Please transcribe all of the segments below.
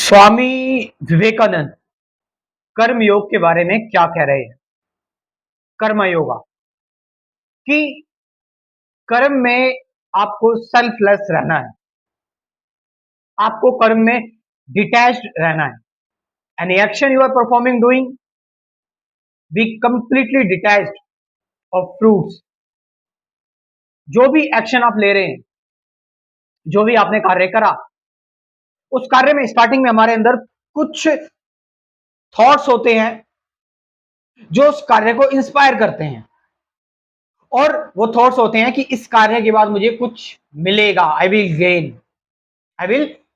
स्वामी विवेकानंद कर्म योग के बारे में क्या कह रहे हैं? कर्म योगा कि कर्म में आपको सेल्फलेस रहना है, आपको कर्म में डिटैच्ड रहना है। Any action you are performing doing be completely detached of fruits. जो भी एक्शन आप ले रहे हैं, जो भी आपने कार्य करा, उस कार्य में स्टार्टिंग में हमारे अंदर कुछ थॉट्स होते हैं जो उस कार्य को इंस्पायर करते हैं, और वो थॉट्स होते हैं कि इस कार्य के बाद मुझे कुछ मिलेगा, I will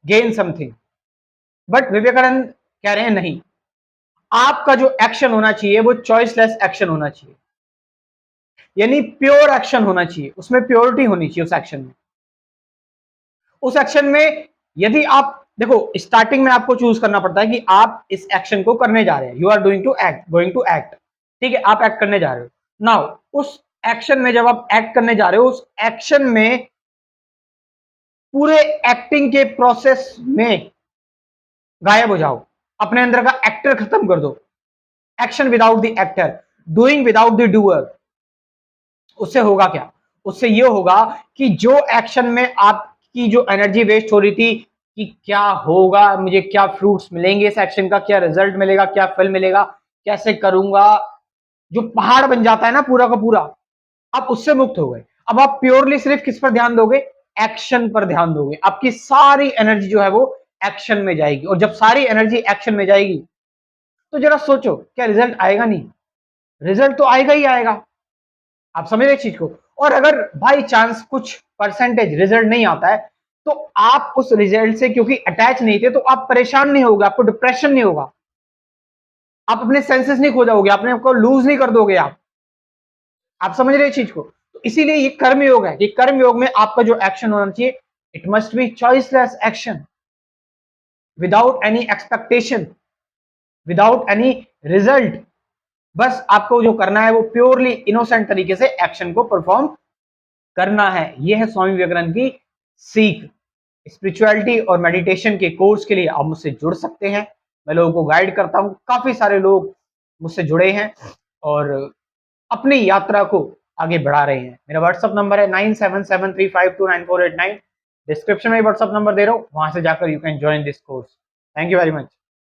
gain something. But Vivekananda कह रहे हैं नहीं, आपका जो एक्शन होना चाहिए वो चॉइसलेस एक्शन होना चाहिए, यानी प्योर एक्शन होना चाहिए, उसमें प्योरिटी होनी चाहिए उस एक्शन में। उस एक्शन में यदि आप देखो, स्टार्टिंग में आपको चूज करना पड़ता है कि आप इस एक्शन को करने जा रहे हैं, you are going to act, ठीक है, आप एक्ट करने जा रहे हो। नाउ उस एक्शन में जब आप एक्ट करने जा रहे हो, उस एक्शन में पूरे एक्टिंग के प्रोसेस में गायब हो जाओ, अपने अंदर का एक्टर खत्म कर दो। Action without the actor, doing without the doer. उससे होगा क्या? उससे यह होगा कि जो एक्शन में आपकी जो एनर्जी वेस्ट हो रही थी कि क्या होगा, मुझे क्या फ्रूट्स मिलेंगे इस एक्शन का, क्या रिजल्ट मिलेगा, क्या फल मिलेगा, कैसे करूंगा, जो पहाड़ बन जाता है ना पूरा का पूरा, आप उससे मुक्त हो गए। अब आप प्योरली सिर्फ किस पर ध्यान दोगे? एक्शन पर ध्यान दोगे। आपकी सारी एनर्जी जो है वो एक्शन में जाएगी, और जब सारी एनर्जी एक्शन में जाएगी तो जरा सोचो, क्या रिजल्ट आएगा? नहीं, रिजल्ट तो आएगा ही आएगा। आप समझ रहे चीज को? और अगर बाई चांस कुछ परसेंटेज रिजल्ट नहीं आता है, तो आप उस रिजल्ट से क्योंकि अटैच नहीं थे, तो आप परेशान नहीं होगा, आपको डिप्रेशन नहीं होगा, आप अपने सेंसेस नहीं खो जाओगे, अपने आपको लूज नहीं कर दोगे आप समझ रहे चीज को? तो इसीलिए ये कर्म योग है कि कर्म योग में आपका जो एक्शन होना चाहिए, it must be choiceless action, without any expectation, without any result. बस आपको जो करना है वो प्योरली इनोसेंट तरीके से एक्शन को परफॉर्म करना है। यह है स्वामी विवेकानंद की सीख। स्पिरिचुअलिटी और मेडिटेशन के कोर्स के लिए आप मुझसे जुड़ सकते हैं, मैं लोगों को गाइड करता हूं, काफी सारे लोग मुझसे जुड़े हैं और अपनी यात्रा को आगे बढ़ा रहे हैं। मेरा व्हाट्सअप नंबर है 9773529489। डिस्क्रिप्शन में व्हाट्सअप नंबर दे रहा हूं, वहां से जाकर you can join this course. Thank you very much.